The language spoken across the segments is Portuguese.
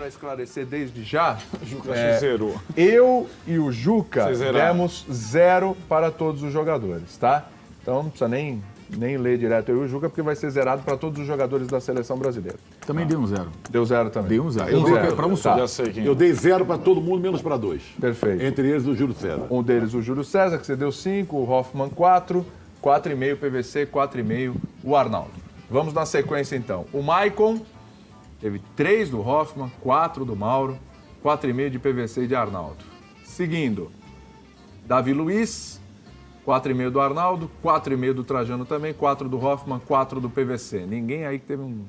para esclarecer desde já, Juca zerou. eu e o Juca Vocês zeraram. demos 0 para todos os jogadores, tá? Então não precisa nem ler direto eu e o Juca, porque vai ser zerado para todos os jogadores da seleção brasileira. Também deu um 0. Deu 0 também. Deu um 0. Eu dei Para um só. Já sei quem é. Eu dei 0 para todo mundo, menos para 2. Perfeito. Entre eles, o Júlio César. Um deles, o Júlio César, que você deu 5, o Hoffman 4, 4,5 PVC, 4,5 o Arnaldo. Vamos na sequência então. O Maicon teve 3 do Hoffman, 4 do Mauro, 4,5 de PVC e de Arnaldo. Seguindo, Davi Luiz, 4,5 do Arnaldo, 4,5 do Trajano também, 4 do Hoffman, 4 do PVC. Ninguém aí que teve um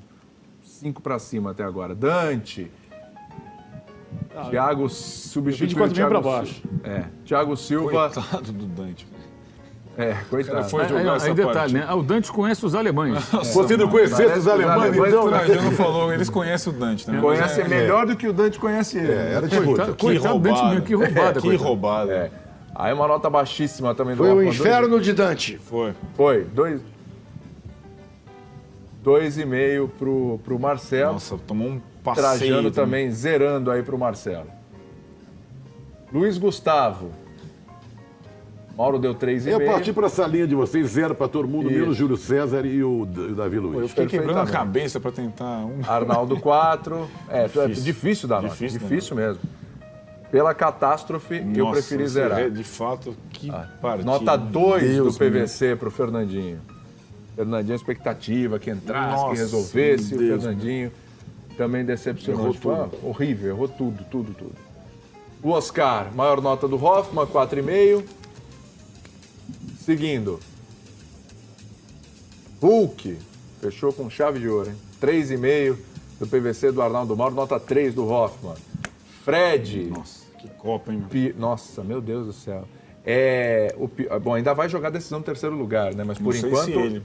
5 para cima até agora. Dante. Thiago substituiu o 24,5 Thiago para baixo. Thiago Silva. Coitado do Dante. Coitado. Foi jogar essa Aí detalhe, partida. né? O Dante conhece os alemães. Você não conhecesse os alemães, então? O Trajano falou, eles conhecem o Dante, né? Conhece melhor do que o Dante conhece ele. Era disputa. Coitado do Dante mesmo, que roubada. Que coitado. roubada. Aí uma nota baixíssima também do Foi o Hoffman. inferno de Dante. Foi. Foi. 2,5 pro Marcelo. Nossa, tomou um passeio. Trajano também zerando aí pro Marcelo. Luiz Gustavo. Mauro deu 3,5. Eu parti para essa linha de vocês, 0 para todo mundo, Isso. menos Júlio César e o Davi Luiz. Eu fiquei quebrando a Perfeitamente. cabeça pra tentar um. Arnaldo 4. Difícil dar nota. Difícil, Difícil mesmo. Pela catástrofe, eu Nossa, preferi esse zerar. De fato, que partida. Nota 2 Deus do PVC pro Fernandinho. Fernandinho, expectativa que entrasse, Nossa, que resolvesse. O Deus, Fernandinho também decepcionou. Errou Tipo, horrível, errou tudo. O Oscar, maior nota do Hoffman, 4,5. Seguindo. Hulk, fechou com chave de ouro, hein? 3,5 do PVC do Arnaldo Mauro, nota 3 do Hoffman. Fred. Nossa, que copa, hein, meu? Nossa, meu Deus do céu. Bom, ainda vai jogar a decisão no terceiro lugar, né? Mas por Não sei enquanto. se ele.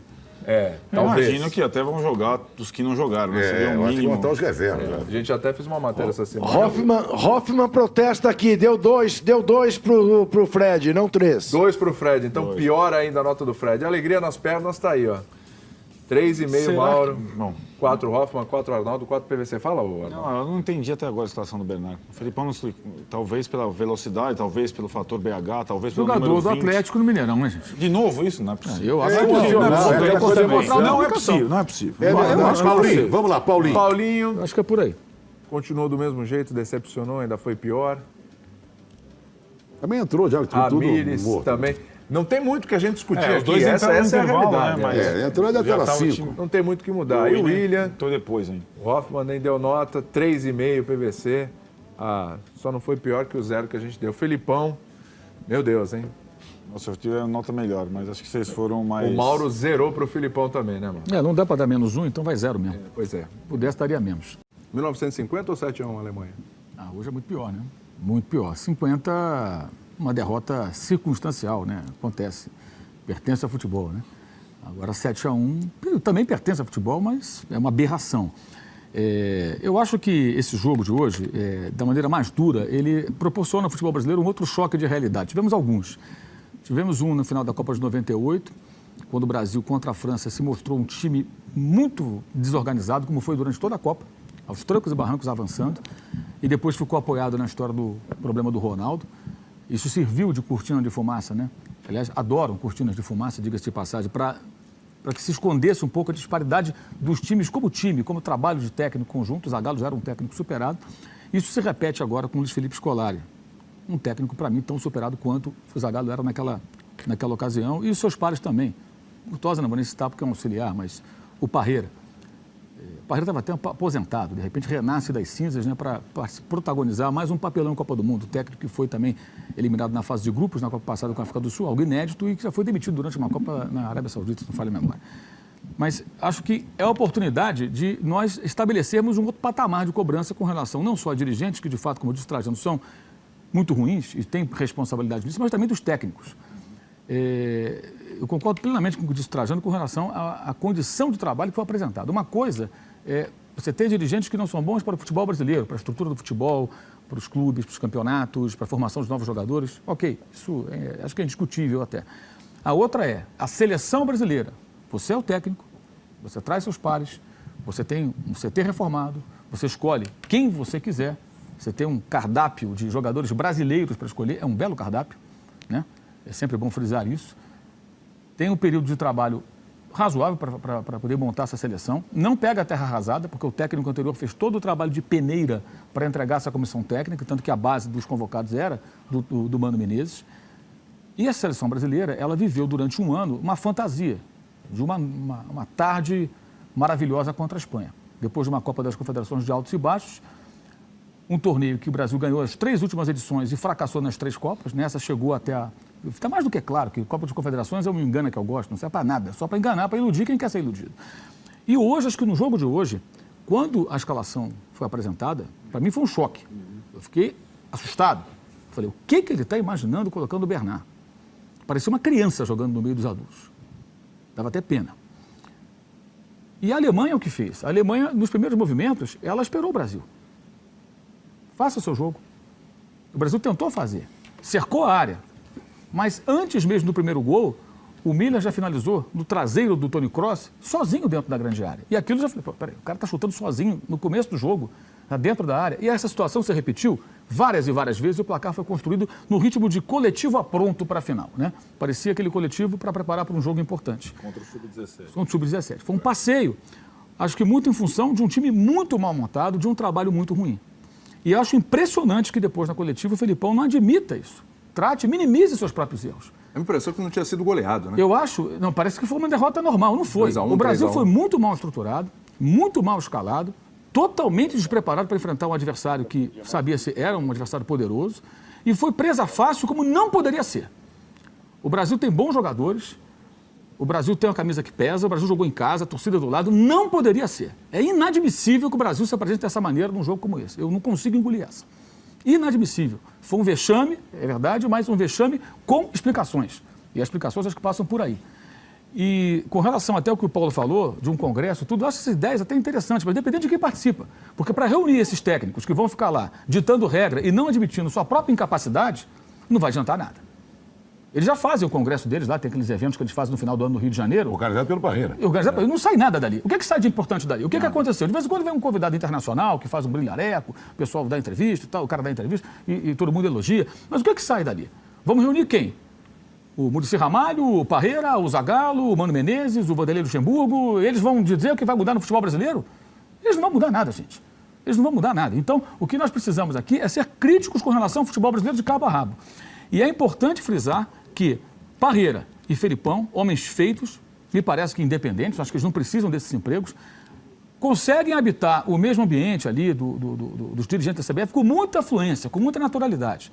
Talvez. Imagino que até vão jogar os que não jogaram, né? Seria o eu acho que mínimo. botar os reservas. A gente até fez uma matéria essa semana. Hoffman protesta aqui, deu dois pro Fred, não 3. 2 pro Fred, então pior ainda a nota do Fred. Alegria nas pernas tá aí, ó. 3,5 Será Mauro, que- Bom. 4 Hoffman, 4 Arnaldo, 4 PVC. Fala, ô Arnaldo. Não, eu não entendi até agora a situação do Bernardo. O Felipão não explicou. Talvez pela velocidade, talvez pelo fator BH, talvez pelo Jogador número do 20. Atlético no Mineirão, né, gente? De novo isso? Não é possível. Eu acho que emocional, não é aquela coisa demonstrar emocional. uma Não é educação. possível, não é possível. Eu acho que Paulinho, vamos lá, Paulinho. Paulinho Eu acho que é por aí. continuou do mesmo jeito, decepcionou, ainda foi pior. Também entrou já, tudo Ramires morto. também. Não tem muito que a gente discutir os aqui. dois Essa entraram no é a intervalo, realidade. né? Mas entrou já já tava tava 5. Não tem muito o que mudar. E o William, Entrou depois, hein? o Hoffman nem deu nota, 3,5 PVC. Só não foi pior que o 0 que a gente deu. Felipão, meu Deus, hein? Nossa, eu tive uma nota melhor, mas acho que vocês foram mais. O Mauro zerou pro Filipão também, né, mano? Não dá para dar menos 1, então vai 0 mesmo. Pois é. Se pudesse, daria menos. 1950 ou 7-1 Alemanha? Hoje é muito pior, né? Muito pior. 50, uma derrota circunstancial, né? Acontece. Pertence ao futebol, né? Agora 7-1 também pertence ao futebol, mas é uma aberração. Eu acho que esse jogo de hoje, da maneira mais dura, ele proporciona ao futebol brasileiro um outro choque de realidade. Tivemos alguns. Tivemos um no final da Copa de 98, quando o Brasil contra a França se mostrou um time muito desorganizado, como foi durante toda a Copa, aos trancos e barrancos avançando, e depois ficou apoiado na história do problema do Ronaldo. Isso serviu de cortina de fumaça, né? Aliás, adoram cortinas de fumaça, diga-se de passagem, para que se escondesse um pouco a disparidade dos times como trabalho de técnico conjunto. O Zagallo já era um técnico superado. Isso se repete agora com o Luiz Felipe Scolari. Um técnico, para mim, tão superado quanto o Zagallo era naquela ocasião. E os seus pares também. O Curtosa não vou nem citar porque é um auxiliar, mas o Parreira. O Parreira estava até aposentado, de repente renasce das cinzas, né, para protagonizar mais um papelão em Copa do Mundo. O técnico que foi também eliminado na fase de grupos, na Copa passada com a África do Sul, algo inédito, e que já foi demitido durante uma Copa na Arábia Saudita, se não falha a memória. Mas acho que é a oportunidade de nós estabelecermos um outro patamar de cobrança com relação não só a dirigentes, que de fato, como eu disse, Trajano, são muito ruins e têm responsabilidade nisso, mas também dos técnicos. Eu concordo plenamente com o que disse Trajano com relação à condição de trabalho que foi apresentada. Uma coisa é você ter dirigentes que não são bons para o futebol brasileiro, para a estrutura do futebol, para os clubes, para os campeonatos, para a formação de novos jogadores. Ok, isso acho que é indiscutível até. A outra é a seleção brasileira. Você é o técnico, você traz seus pares, você tem um CT reformado, você escolhe quem você quiser, você tem um cardápio de jogadores brasileiros para escolher, é um belo cardápio, né? É sempre bom frisar isso. Tem um período de trabalho razoável para poder montar essa seleção. Não pega a terra arrasada, porque o técnico anterior fez todo o trabalho de peneira para entregar essa comissão técnica, tanto que a base dos convocados era do Mano Menezes. E a seleção brasileira, ela viveu durante um ano uma fantasia de uma tarde maravilhosa contra a Espanha. Depois de uma Copa das Confederações de altos e baixos, um torneio que o Brasil ganhou as 3 últimas edições e fracassou nas 3 Copas. Nessa chegou até a... Fica mais do que claro que Copa das Confederações é um engano que eu gosto, não serve para nada, só para enganar, para iludir quem quer ser iludido. E hoje, acho que no jogo de hoje, quando a escalação foi apresentada, para mim foi um choque. Eu fiquei assustado. Falei, o que ele está imaginando colocando o Bernard? Parecia uma criança jogando no meio dos adultos. Dava até pena. E a Alemanha o que fez? A Alemanha, nos primeiros movimentos, ela esperou o Brasil. Faça o seu jogo. O Brasil tentou fazer. Cercou a área. Mas antes mesmo do primeiro gol, o Miller já finalizou no traseiro do Toni Kroos, sozinho dentro da grande área. E aquilo já falei, peraí, o cara está chutando sozinho no começo do jogo, dentro da área. E essa situação se repetiu várias e várias vezes e o placar foi construído no ritmo de coletivo a pronto para a final, né? Parecia aquele coletivo para preparar para um jogo importante. Contra o Sub-17. Contra o Sub-17. Foi um passeio, acho que muito em função de um time muito mal montado, de um trabalho muito ruim. E acho impressionante que depois na coletiva o Felipão não admita isso. Minimize seus próprios erros. É uma impressão que não tinha sido goleado, né? Eu acho, não, parece que foi uma derrota normal, não foi. 2-1, o Brasil 3-1. foi muito mal estruturado, muito mal escalado, totalmente despreparado para enfrentar um adversário que sabia ser, era um adversário poderoso, e foi presa fácil como não poderia ser. O Brasil tem bons jogadores, o Brasil tem uma camisa que pesa, o Brasil jogou em casa, a torcida do lado, não poderia ser. É inadmissível que o Brasil se apresente dessa maneira num jogo como esse. Eu não consigo engolir essa. Inadmissível. Foi um vexame, é verdade, mas um vexame com explicações. E as explicações acho que passam por aí. E com relação até ao que o Paulo falou, de um congresso, tudo, eu acho essas ideias até interessantes, mas dependendo de quem participa. Porque para reunir esses técnicos que vão ficar lá ditando regra e não admitindo sua própria incapacidade, não vai adiantar nada. Eles já fazem o congresso deles lá, tem aqueles eventos que eles fazem no final do ano no Rio de Janeiro. Organizado pelo Parreira. E não sai nada dali. O que sai de importante dali? O que aconteceu? De vez em quando vem um convidado internacional que faz um brilhareco, o pessoal dá entrevista e tal, o cara dá entrevista e todo mundo elogia. Mas o que sai dali? Vamos reunir quem? O Muricy Ramalho, o Parreira, o Zagallo, o Mano Menezes, o Vanderlei Luxemburgo. Eles vão dizer o que vai mudar no futebol brasileiro? Eles não vão mudar nada, gente. Eles não vão mudar nada. Então, o que nós precisamos aqui é ser críticos com relação ao futebol brasileiro de cabo a rabo. E é importante frisar que Parreira e Felipão, homens feitos, me parece que independentes, acho que eles não precisam desses empregos, conseguem habitar o mesmo ambiente ali dos dirigentes da CBF com muita fluência, com muita naturalidade.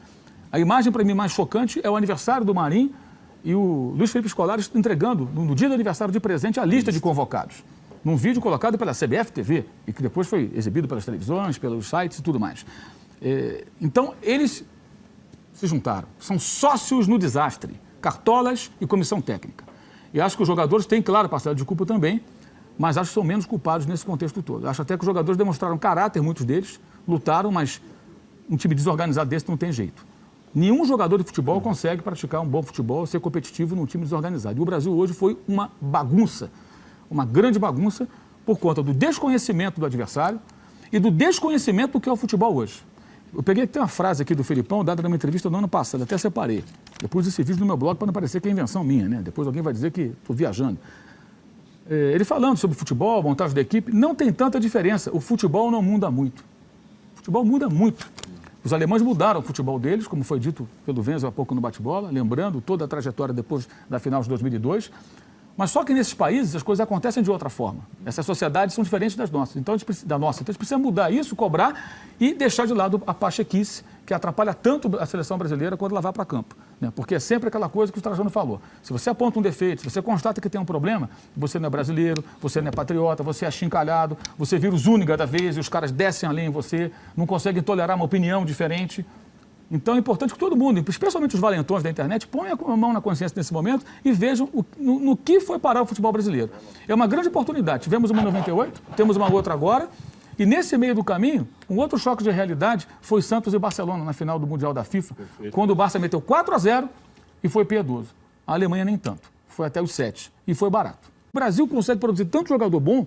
A imagem, para mim, mais chocante é o aniversário do Marinho e o Luiz Felipe Scolari entregando, no dia do aniversário de presente, a lista de convocados. Num vídeo colocado pela CBF TV e que depois foi exibido pelas televisões, pelos sites e tudo mais. Então, eles se juntaram. São sócios no desastre. Cartolas e comissão técnica. E acho que os jogadores têm, claro, parcela de culpa também, mas acho que são menos culpados nesse contexto todo. Acho até que os jogadores demonstraram caráter, muitos deles, lutaram, mas um time desorganizado desse não tem jeito. Nenhum jogador de futebol consegue praticar um bom futebol, ser competitivo num time desorganizado. E o Brasil hoje foi uma bagunça, uma grande bagunça, por conta do desconhecimento do adversário e do desconhecimento do que é o futebol hoje. Eu peguei até uma frase aqui do Felipão, dada numa entrevista do ano passado, até separei. Depois esse vídeo no meu blog para não parecer que é invenção minha, né? Depois alguém vai dizer que estou viajando. Ele falando sobre futebol, montagem da equipe, não tem tanta diferença. O futebol não muda muito. O futebol muda muito. Os alemães mudaram o futebol deles, como foi dito pelo Wenzel há pouco no bate-bola, lembrando toda a trajetória depois da final de 2002. Mas só que nesses países as coisas acontecem de outra forma. Essas sociedades são diferentes das nossas. Então a gente precisa mudar isso, cobrar e deixar de lado a pachequice que atrapalha tanto a seleção brasileira quando ela vai para campo. Né? Porque é sempre aquela coisa que o Trajano falou. Se você aponta um defeito, se você constata que tem um problema, você não é brasileiro, você não é patriota, você é achincalhado, você vira o Zúñiga da vez e os caras descem além em você, não conseguem tolerar uma opinião diferente. Então é importante que todo mundo, especialmente os valentões da internet, ponham a mão na consciência nesse momento e vejam no que foi parar o futebol brasileiro. É uma grande oportunidade. Tivemos uma em 98, temos uma outra agora, e nesse meio do caminho, um outro choque de realidade foi Santos e Barcelona na final do Mundial da FIFA, quando o Barça meteu 4-0 e foi piedoso. A Alemanha nem tanto, foi até os 7 e foi barato. O Brasil consegue produzir tanto jogador bom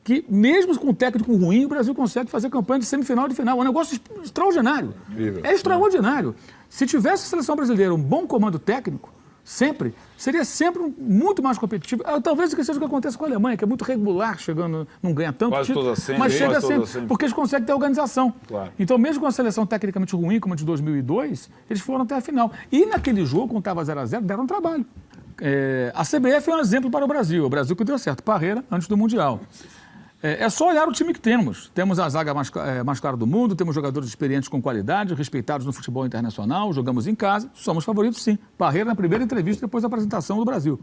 que mesmo com um técnico ruim, o Brasil consegue fazer campanha de semifinal e de final. É um negócio extraordinário. Incrível. É extraordinário. Se tivesse a seleção brasileira um bom comando técnico, sempre, seria sempre muito mais competitivo. Talvez que seja o que acontece com a Alemanha, que é muito regular, chegando, não ganha tanto Quase título, toda sempre, mas chega quase toda sempre, sempre. porque eles conseguem ter organização. Claro. Então, mesmo com a seleção tecnicamente ruim, como a de 2002, eles foram até a final. E naquele jogo, quando estava 0-0, deram um trabalho. A CBF é um exemplo para o Brasil que deu certo, Parreira, antes do Mundial. É só olhar o time que temos. Temos a zaga mais cara do mundo, temos jogadores experientes com qualidade, respeitados no futebol internacional, jogamos em casa, somos favoritos sim. Parreira na primeira entrevista depois da apresentação do Brasil.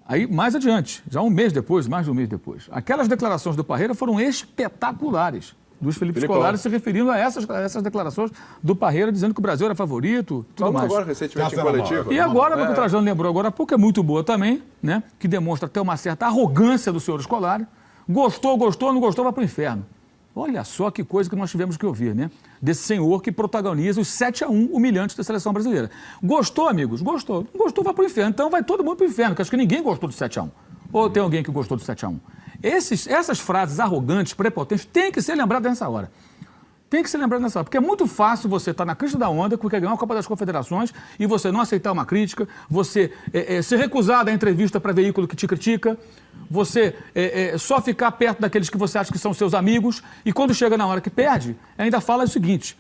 Aí, mais adiante, já um mês depois, mais de um mês depois, aquelas declarações do Parreira foram espetaculares. Dos Felipe Scolari se referindo a essas declarações do Parreira, dizendo que o Brasil era favorito, tudo mais. Agora, recentemente, em coletivo. E agora, o que o Trajano lembrou agora há pouco, é muito boa também, né? Que demonstra até uma certa arrogância do senhor Scolari. Gostou, não gostou, vai para o inferno. Olha só que coisa que nós tivemos que ouvir, né? Desse senhor que protagoniza os 7-1 humilhantes da seleção brasileira. Gostou, amigos? Gostou. Não gostou, vai para o inferno. Então vai todo mundo para o inferno, porque acho que ninguém gostou do 7-1. Ou tem alguém que gostou do 7-1? Essas frases arrogantes, prepotentes, têm que ser lembradas nessa hora. Tem que ser lembrado nessa hora, porque é muito fácil você estar na crista da onda, porque ganhou a Copa das Confederações, e você não aceitar uma crítica, você ser recusado à entrevista para veículo que te critica, você só ficar perto daqueles que você acha que são seus amigos, e quando chega na hora que perde, ainda fala o seguinte,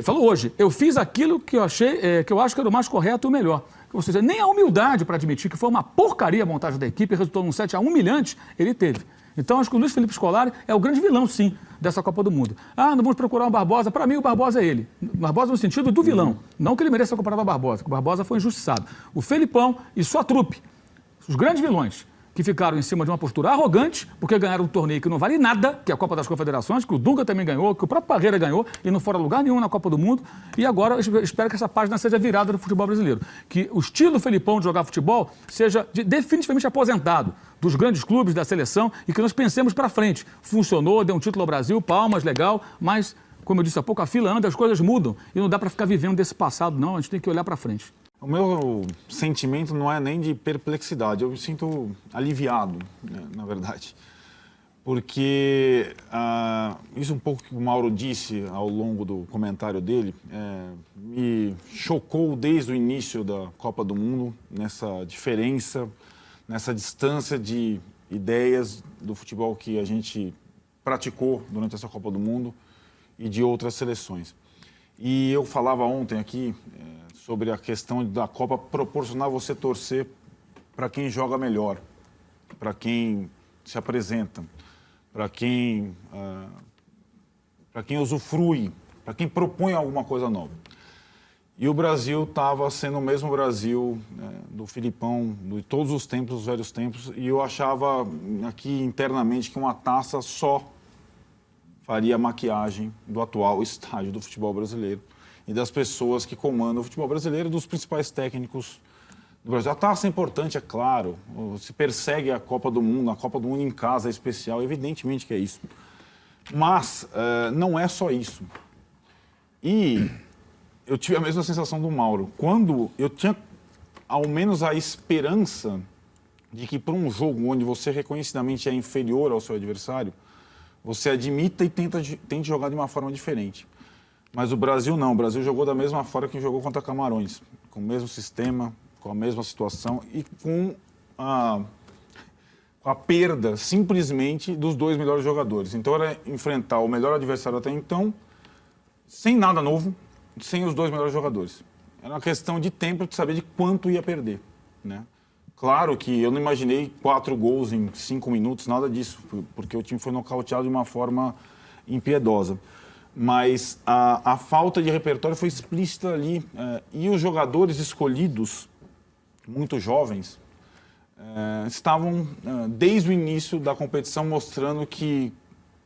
falou hoje, eu fiz aquilo que eu achei, que eu acho que era o mais correto e o melhor. Ou seja, nem a humildade para admitir que foi uma porcaria a montagem da equipe e resultou num 7-1 humilhante, ele teve. Então, acho que o Luiz Felipe Scolari é o grande vilão, sim, dessa Copa do Mundo. Não vamos procurar um Barbosa. Para mim, o Barbosa é ele. Barbosa no sentido do vilão. Não que ele mereça ser comparado ao Barbosa, que o Barbosa foi injustiçado. O Felipão e sua trupe, os grandes vilões, que ficaram em cima de uma postura arrogante, porque ganharam um torneio que não vale nada, que é a Copa das Confederações, que o Dunga também ganhou, que o próprio Parreira ganhou, e não fora lugar nenhum na Copa do Mundo. E agora eu espero que essa página seja virada no futebol brasileiro. Que o estilo Felipão de jogar futebol seja definitivamente aposentado dos grandes clubes, da seleção, e que nós pensemos para frente. Funcionou, deu um título ao Brasil, palmas, legal, mas, como eu disse há pouco, a fila anda, as coisas mudam, e não dá para ficar vivendo desse passado, não, a gente tem que olhar para frente. O meu sentimento não é nem de perplexidade, eu me sinto aliviado, né, na verdade. Porque isso um pouco que o Mauro disse ao longo do comentário dele, me chocou desde o início da Copa do Mundo, nessa diferença, nessa distância de ideias do futebol que a gente praticou durante essa Copa do Mundo e de outras seleções. E eu falava ontem aqui sobre a questão da Copa proporcionar você torcer para quem joga melhor, para quem se apresenta, para quem usufrui, para quem propõe alguma coisa nova. E o Brasil estava sendo o mesmo Brasil do Filipão, de todos os tempos, dos velhos tempos, e eu achava aqui internamente que uma taça só faria a maquiagem do atual estágio do futebol brasileiro e das pessoas que comandam o futebol brasileiro, dos principais técnicos do Brasil. A taça é importante, é claro, se persegue a Copa do Mundo em casa é especial, evidentemente que é isso. Mas não é só isso. E eu tive a mesma sensação do Mauro. Quando eu tinha ao menos a esperança de que para um jogo onde você reconhecidamente é inferior ao seu adversário, você admita e tente jogar de uma forma diferente. Mas o Brasil não. O Brasil jogou da mesma forma que jogou contra Camarões. Com o mesmo sistema, com a mesma situação e com a perda, simplesmente, dos dois melhores jogadores. Então, era enfrentar o melhor adversário até então, sem nada novo, sem os dois melhores jogadores. Era uma questão de tempo de saber de quanto ia perder, né? Claro que eu não imaginei 4 gols em 5 minutos, nada disso, porque o time foi nocauteado de uma forma impiedosa. Mas a falta de repertório foi explícita ali. E os jogadores escolhidos, muito jovens, estavam, desde o início da competição, mostrando que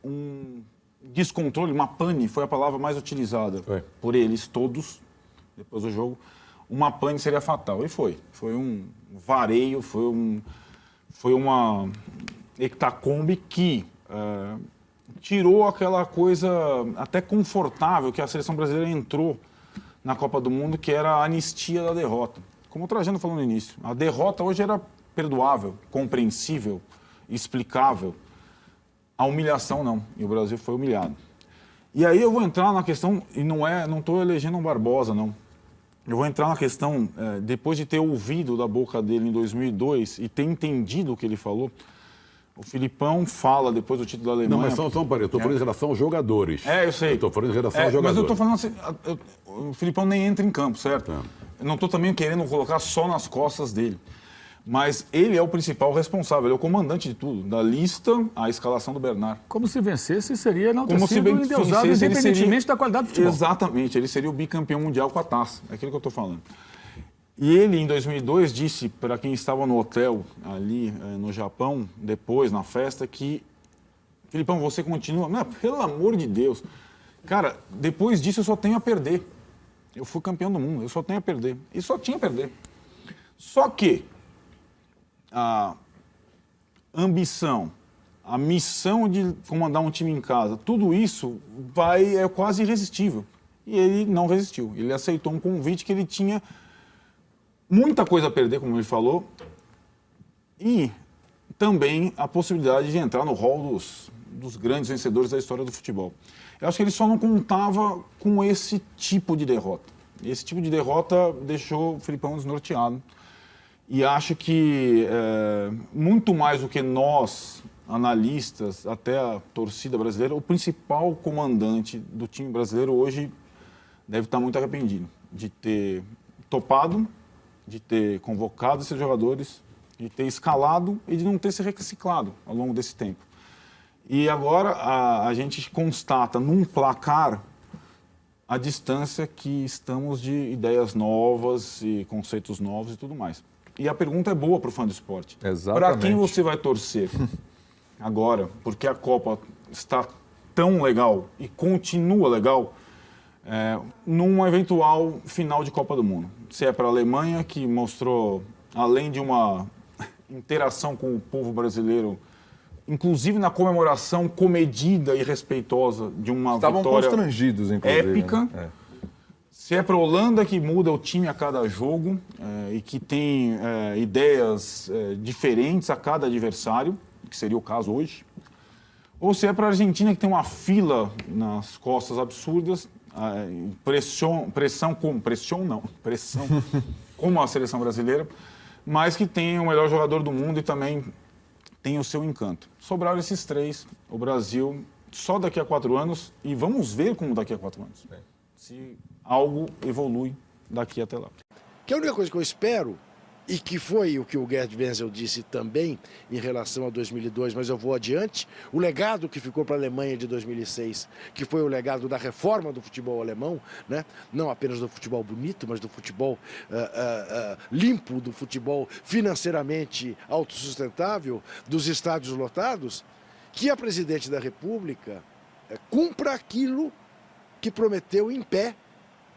um descontrole, uma pane, foi a palavra mais utilizada por eles todos, depois do jogo. Uma pane seria fatal. E foi. Foi um vareio, foi uma hectacombe que tirou aquela coisa até confortável que a seleção brasileira entrou na Copa do Mundo, que era a anistia da derrota. Como o Trajano falou no início, a derrota hoje era perdoável, compreensível, explicável. A humilhação não, e o Brasil foi humilhado. E aí eu vou entrar na questão, e não estou elegendo um Barbosa, não. Eu vou entrar na questão, depois de ter ouvido da boca dele em 2002 e ter entendido o que ele falou, o Filipão fala, depois do título da Alemanha... Não, mas só um parênteses, eu estou falando em relação aos jogadores. Eu sei. Eu estou falando em relação aos Mas jogadores. eu estou falando assim, o Filipão nem entra em campo, certo? Eu não estou também querendo colocar só nas costas dele. Mas ele é o principal responsável, ele é o comandante de tudo, da lista à escalação do Bernard. Como se vencesse, seria não ter Como se sido bem endeusado, vencesse, ele independentemente seria... da qualidade do futebol. Exatamente, ele seria o bicampeão mundial com a taça, é aquilo que eu estou falando. E ele, em 2002, disse para quem estava no hotel ali no Japão, depois, na festa, que Filipão, você continua... Não, pelo amor de Deus. Cara, depois disso eu só tenho a perder. Eu fui campeão do mundo, eu só tenho a perder. E só tinha a perder. Só que a ambição, a missão de comandar um time em casa, tudo isso é quase irresistível. E ele não resistiu. Ele aceitou um convite que ele tinha muita coisa a perder, como ele falou, e também a possibilidade de entrar no hall dos grandes vencedores da história do futebol. Eu acho que ele só não contava com esse tipo de derrota. Esse tipo de derrota deixou o Filipão desnorteado. E acho que, muito mais do que nós, analistas, até a torcida brasileira, o principal comandante do time brasileiro hoje deve estar muito arrependido de ter topado, de ter convocado esses jogadores, de ter escalado e de não ter se reciclado ao longo desse tempo. E agora a gente constata num placar a distância que estamos de ideias novas e conceitos novos e tudo mais. E a pergunta é boa para o fã do esporte. Para quem você vai torcer agora? Porque a Copa está tão legal e continua legal num eventual final de Copa do Mundo. Se é para a Alemanha, que mostrou, além de uma interação com o povo brasileiro, inclusive na comemoração comedida e respeitosa de uma Estavam vitória constrangidos, inclusive, épica. né? Se é para a Holanda, que muda o time a cada jogo e que tem ideias diferentes a cada adversário, que seria o caso hoje. Ou se é para a Argentina, que tem uma fila nas costas absurdas, pressão como a seleção brasileira, mas que tem o melhor jogador do mundo e também tem o seu encanto. Sobraram esses três, o Brasil só daqui a 4 anos, e vamos ver como daqui a 4 anos. Se algo evolui daqui até lá. Que a única coisa que eu espero, e que foi o que o Gerd Wenzel disse também em relação a 2002, mas eu vou adiante, o legado que ficou para a Alemanha de 2006, que foi o legado da reforma do futebol alemão, né? Não apenas do futebol bonito, mas do futebol limpo, do futebol financeiramente autossustentável, dos estádios lotados, que a presidente da República cumpra aquilo que prometeu em pé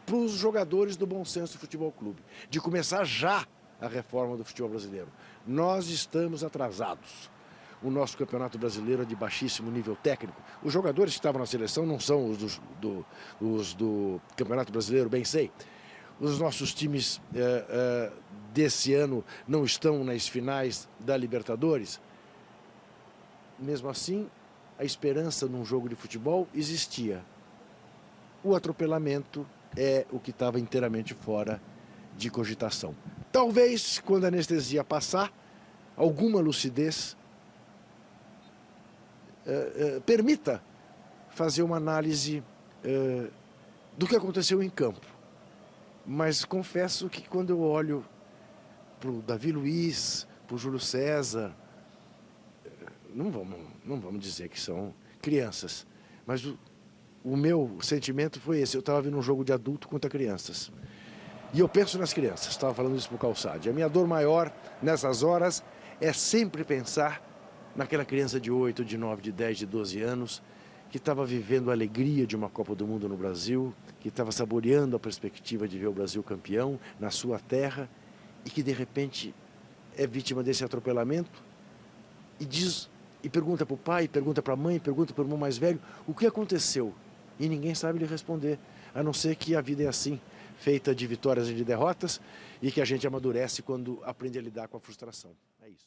para os jogadores do Bom Senso Futebol Clube, de começar já a reforma do futebol brasileiro. Nós estamos atrasados. O nosso campeonato brasileiro é de baixíssimo nível técnico. Os jogadores que estavam na seleção não são os do Campeonato Brasileiro, bem sei. Os nossos times desse ano não estão nas finais da Libertadores. Mesmo assim, a esperança num jogo de futebol existia. O atropelamento é o que estava inteiramente fora de cogitação. Talvez, quando a anestesia passar, alguma lucidez permita fazer uma análise do que aconteceu em campo. Mas confesso que quando eu olho para o Davi Luiz, para o Júlio César, não vamos dizer que são crianças, mas o meu sentimento foi esse. Eu estava vendo um jogo de adulto contra crianças. E eu penso nas crianças, estava falando isso para o Calçade. A minha dor maior nessas horas é sempre pensar naquela criança de 8, de 9, de 10, de 12 anos, que estava vivendo a alegria de uma Copa do Mundo no Brasil, que estava saboreando a perspectiva de ver o Brasil campeão na sua terra, e que de repente é vítima desse atropelamento e pergunta para o pai, pergunta para a mãe, pergunta para o irmão mais velho o que aconteceu. E ninguém sabe lhe responder, a não ser que a vida é assim, feita de vitórias e de derrotas, e que a gente amadurece quando aprende a lidar com a frustração. É isso.